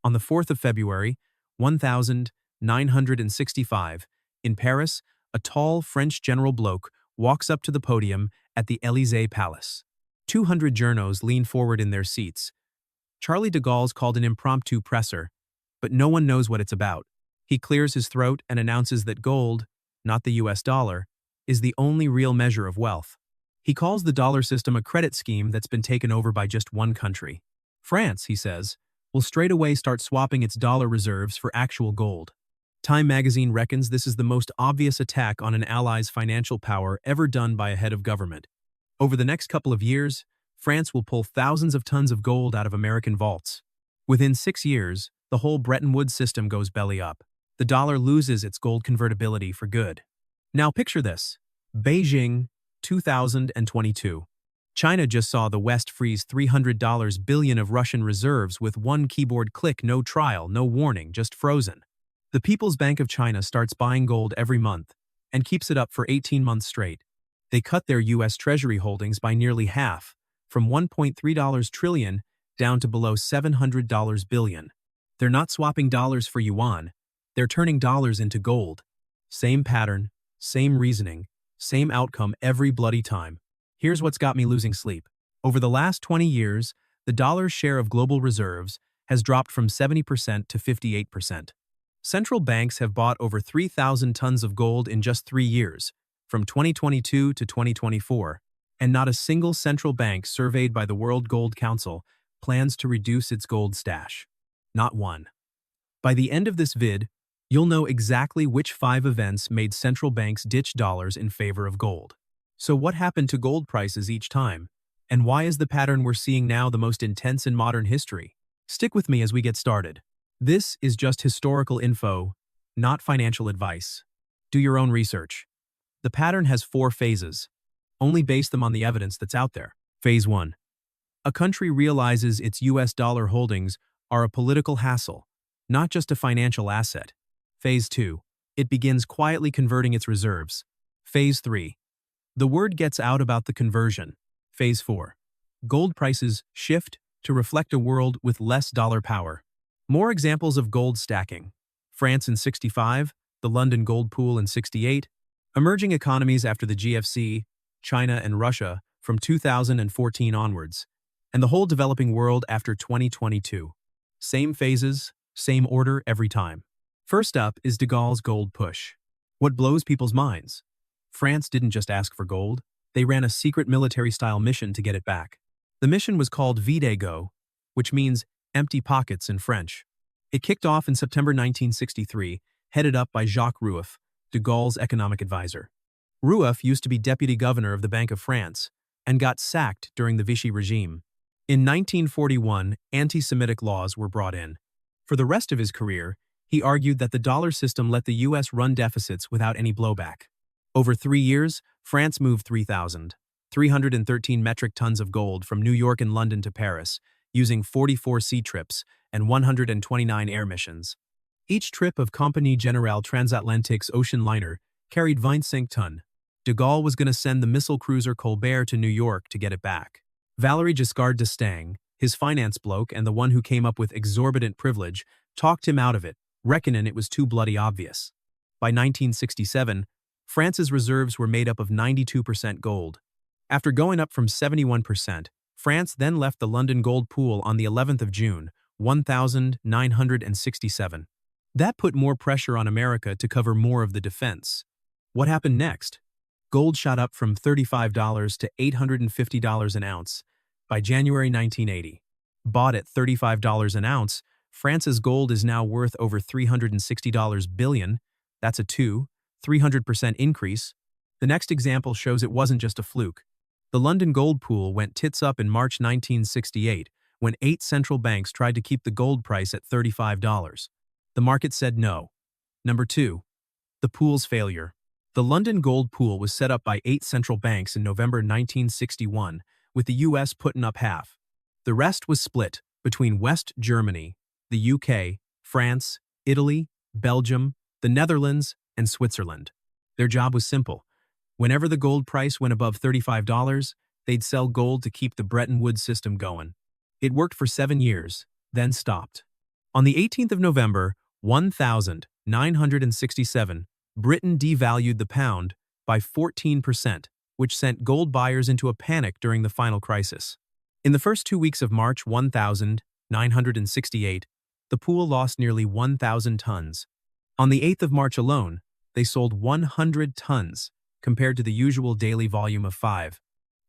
On the 4th of February, 1965, in Paris, a tall French general bloke walks up to the podium at the Élysée Palace. 200 journos lean forward in their seats. Charles de Gaulle's called an impromptu presser, but no one knows what it's about. He clears his throat and announces that gold, not the US dollar, is the only real measure of wealth. He calls the dollar system a credit scheme that's been taken over by just one country. France, he says, will straight away start swapping its dollar reserves for actual gold. Time magazine reckons this is the most obvious attack on an ally's financial power ever done by a head of government. Over the next couple of years, France will pull thousands of tons of gold out of American vaults. Within 6 years, the whole Bretton Woods system goes belly up. The dollar loses its gold convertibility for good. Now picture this. Beijing, 2022. China just saw the West freeze $300 billion of Russian reserves with one keyboard click, no trial, no warning, just frozen. The People's Bank of China starts buying gold every month and keeps it up for 18 months straight. They cut their U.S. Treasury holdings by nearly half, from $1.3 trillion down to below $700 billion. They're not swapping dollars for yuan, they're turning dollars into gold. Same pattern, same reasoning, same outcome every bloody time. Here's what's got me losing sleep. Over the last 20 years, the dollar's share of global reserves has dropped from 70% to 58%. Central banks have bought over 3,000 tons of gold in just 3 years, from 2022 to 2024, and not a single central bank surveyed by the World Gold Council plans to reduce its gold stash. Not one. By the end of this vid, you'll know exactly which 5 events made central banks ditch dollars in favor of gold. So what happened to gold prices each time? And why is the pattern we're seeing now the most intense in modern history? Stick with me as we get started. This is just historical info, not financial advice. Do your own research. The pattern has 4 phases. Only base them on the evidence that's out there. Phase 1. A country realizes its US dollar holdings are a political hassle, not just a financial asset. Phase 2. It begins quietly converting its reserves. Phase 3. The word gets out about the conversion. Phase 4. Gold prices shift to reflect a world with less dollar power. More examples of gold stacking. France in 65, the London gold pool in 68, emerging economies after the GFC, China and Russia from 2014 onwards, and the whole developing world after 2022. Same phases, same order every time. First up is de Gaulle's gold push. What blows people's minds? France didn't just ask for gold, they ran a secret military-style mission to get it back. The mission was called vide-go, which means empty pockets in French. It kicked off in September 1963, headed up by Jacques Rueff, de Gaulle's economic advisor. Rueff used to be deputy governor of the Bank of France and got sacked during the Vichy regime. In 1941, anti-Semitic laws were brought in. For the rest of his career, he argued that the dollar system let the U.S. run deficits without any blowback. Over 3 years, France moved 3,313 metric tons of gold from New York and London to Paris, using 44 sea trips and 129 air missions. Each trip of Compagnie Générale Transatlantique's ocean liner carried 25 tons. De Gaulle was going to send the missile cruiser Colbert to New York to get it back. Valéry Giscard d'Estaing, his finance bloke and the one who came up with exorbitant privilege, talked him out of it, reckoning it was too bloody obvious. By 1967, France's reserves were made up of 92% gold. After going up from 71%, France then left the London gold pool on the 11th of June, 1967. That put more pressure on America to cover more of the defense. What happened next? Gold shot up from $35 to $850 an ounce. By January 1980, bought at $35 an ounce, France's gold is now worth over $360 billion. That's a 300% increase. The next example shows it wasn't just a fluke. The London gold pool went tits up in March 1968 when 8 central banks tried to keep the gold price at $35. The market said no. Number 2. The pool's failure. The London gold pool was set up by 8 central banks in November 1961, with the US putting up half. The rest was split between West Germany, the UK, France, Italy, Belgium, the Netherlands, and Switzerland. Their job was simple. Whenever the gold price went above $35, they'd sell gold to keep the Bretton Woods system going. It worked for 7 years, then stopped. On the 18th of November, 1967, Britain devalued the pound by 14%, which sent gold buyers into a panic during the final crisis. In the first 2 weeks of March 1968, the pool lost nearly 1,000 tons. On the 8th of March alone, they sold 100 tons, compared to the usual daily volume of 5.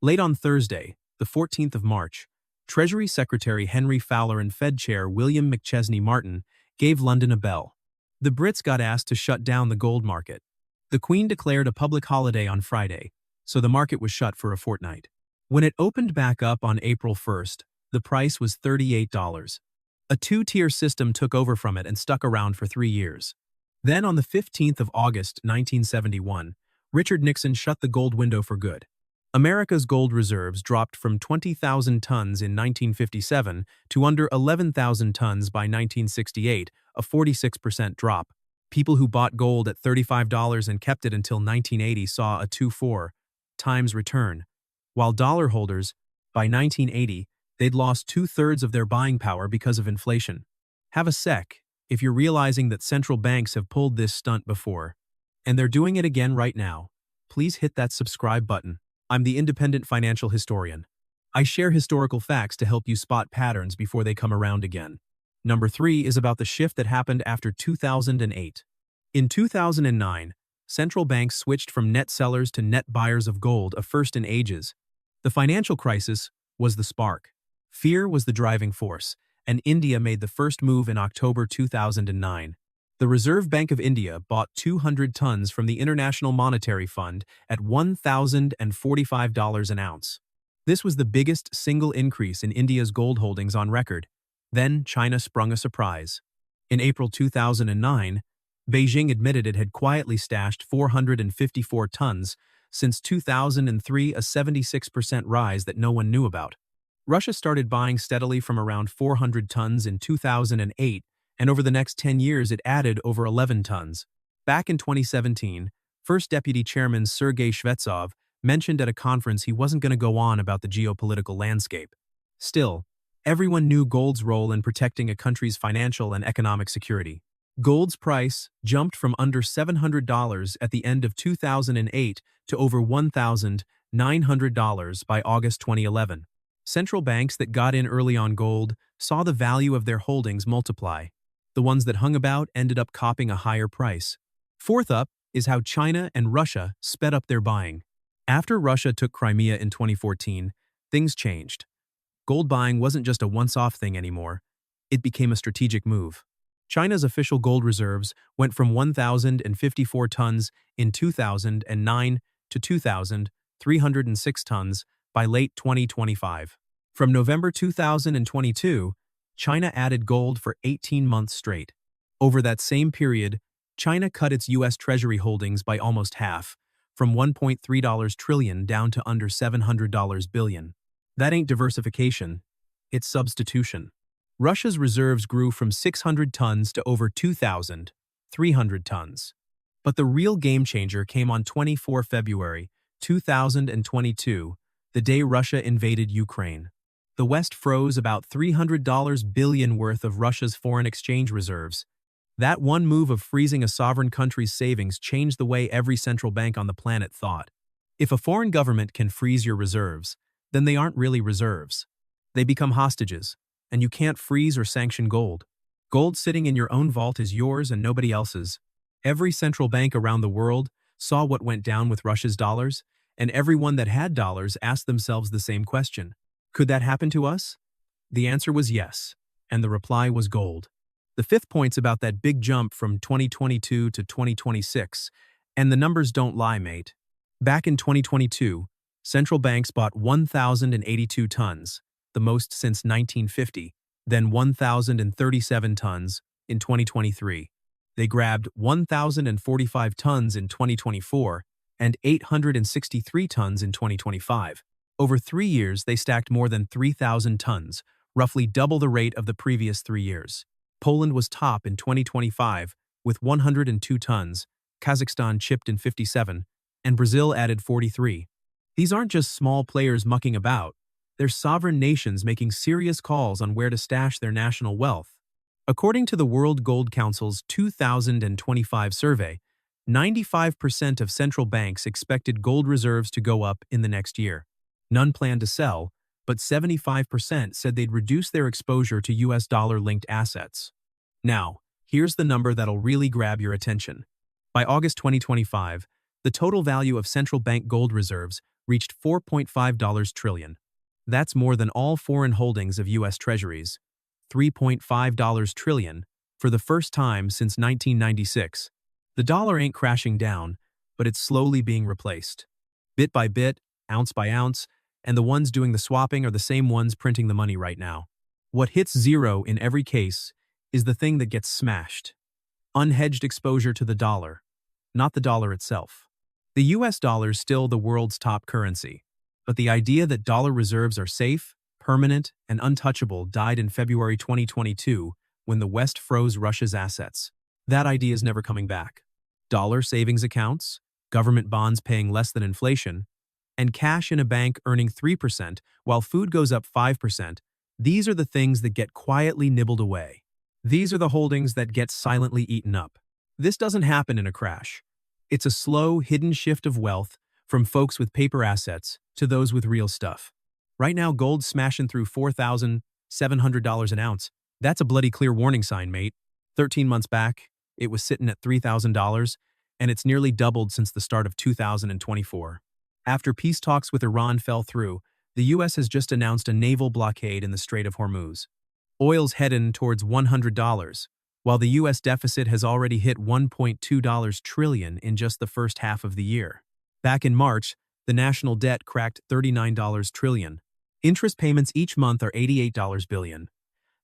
Late on Thursday, the 14th of March, Treasury Secretary Henry Fowler and Fed Chair William McChesney Martin gave London a bell. The Brits got asked to shut down the gold market. The Queen declared a public holiday on Friday, so the market was shut for a fortnight. When it opened back up on April 1st, the price was $38. A two-tier system took over from it and stuck around for 3 years. Then on the 15th of August 1971, Richard Nixon shut the gold window for good. America's gold reserves dropped from 20,000 tons in 1957 to under 11,000 tons by 1968, a 46% drop. People who bought gold at $35 and kept it until 1980 saw a 2.4 times return, while dollar holders, by 1980, they'd lost 2/3 of their buying power because of inflation. Have a sec if you're realizing that central banks have pulled this stunt before, and they're doing it again right now. Please hit that subscribe button. I'm the independent financial historian. I share historical facts to help you spot patterns before they come around again. Number 3 is about the shift that happened after 2008. In 2009, central banks switched from net sellers to net buyers of gold, a first in ages. The financial crisis was the spark. Fear was the driving force, and India made the first move in October 2009. The Reserve Bank of India bought 200 tons from the International Monetary Fund at $1,045 an ounce. This was the biggest single increase in India's gold holdings on record. Then China sprung a surprise. In April 2009, Beijing admitted it had quietly stashed 454 tons since 2003, a 76% rise that no one knew about. Russia started buying steadily from around 400 tons in 2008, and over the next 10 years it added over 11 tons. Back in 2017, First Deputy Chairman Sergei Shvetsov mentioned at a conference he wasn't going to go on about the geopolitical landscape. Still, everyone knew gold's role in protecting a country's financial and economic security. Gold's price jumped from under $700 at the end of 2008 to over $1,900 by August 2011. Central banks that got in early on gold saw the value of their holdings multiply. The ones that hung about ended up copping a higher price. Fourth up is how China and Russia sped up their buying. After Russia took Crimea in 2014, things changed. Gold buying wasn't just a once-off thing anymore. It became a strategic move. China's official gold reserves went from 1,054 tons in 2009 to 2,306 tons by late 2025. From November 2022, China added gold for 18 months straight. Over that same period, China cut its U.S. Treasury holdings by almost half, from $1.3 trillion down to under $700 billion. That ain't diversification, it's substitution. Russia's reserves grew from 600 tons to over 2,300 tons. But the real game-changer came on 24 February 2022, the day Russia invaded Ukraine. The West froze about $300 billion worth of Russia's foreign exchange reserves. That one move of freezing a sovereign country's savings changed the way every central bank on the planet thought. If a foreign government can freeze your reserves, then they aren't really reserves. They become hostages, and you can't freeze or sanction gold. Gold sitting in your own vault is yours and nobody else's. Every central bank around the world saw what went down with Russia's dollars, and everyone that had dollars asked themselves the same question. Could that happen to us? The answer was yes, and the reply was gold. The fifth point's about that big jump from 2022 to 2026, and the numbers don't lie, mate. Back in 2022, central banks bought 1,082 tons, the most since 1950, then 1,037 tons in 2023. They grabbed 1,045 tons in 2024 and 863 tons in 2025. Over 3 years, they stacked more than 3,000 tons, roughly double the rate of the previous 3 years. Poland was top in 2025 with 102 tons, Kazakhstan chipped in 57, and Brazil added 43. These aren't just small players mucking about. They're sovereign nations making serious calls on where to stash their national wealth. According to the World Gold Council's 2025 survey, 95% of central banks expected gold reserves to go up in the next year. None planned to sell, but 75% said they'd reduce their exposure to US dollar-linked assets. Now, here's the number that'll really grab your attention. By August 2025, the total value of central bank gold reserves reached $4.5 trillion. That's more than all foreign holdings of US Treasuries. $3.5 trillion for the first time since 1996. The dollar ain't crashing down, but it's slowly being replaced. Bit by bit, ounce by ounce, and the ones doing the swapping are the same ones printing the money right now. What hits zero in every case is the thing that gets smashed. Unhedged exposure to the dollar, not the dollar itself. The US dollar's still the world's top currency, but the idea that dollar reserves are safe, permanent, and untouchable died in February 2022 when the West froze Russia's assets. That idea is never coming back. Dollar savings accounts, government bonds paying less than inflation, and cash in a bank earning 3% while food goes up 5%, these are the things that get quietly nibbled away. These are the holdings that get silently eaten up. This doesn't happen in a crash. It's a slow, hidden shift of wealth from folks with paper assets to those with real stuff. Right now, gold's smashing through $4,700 an ounce. That's a bloody clear warning sign, mate. 13 months back, it was sitting at $3,000, and it's nearly doubled since the start of 2024. After peace talks with Iran fell through, the US has just announced a naval blockade in the Strait of Hormuz. Oil's heading towards $100, while the US deficit has already hit $1.2 trillion in just the first half of the year. Back in March, the national debt cracked $39 trillion. Interest payments each month are $88 billion.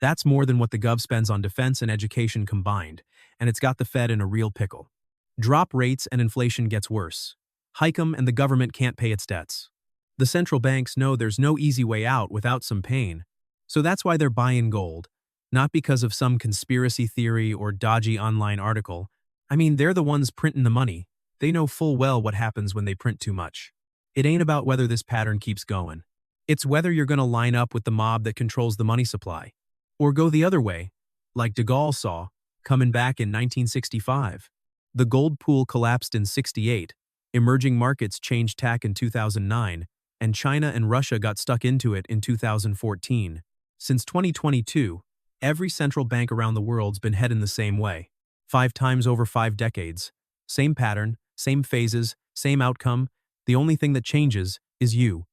That's more than what the Gov spends on defense and education combined, and it's got the Fed in a real pickle. Drop rates and inflation gets worse. Hike 'em and the government can't pay its debts. The central banks know there's no easy way out without some pain, so that's why they're buying gold, not because of some conspiracy theory or dodgy online article. I mean, they're the ones printing the money. They know full well what happens when they print too much. It ain't about whether this pattern keeps going. It's whether you're going to line up with the mob that controls the money supply, or go the other way, like de Gaulle saw, coming back in 1965. The gold pool collapsed in '68, emerging markets changed tack in 2009, and China and Russia got stuck into it in 2014. Since 2022, every central bank around the world's been heading the same way. 5 times over 5 decades. Same pattern, same phases, same outcome. The only thing that changes is you.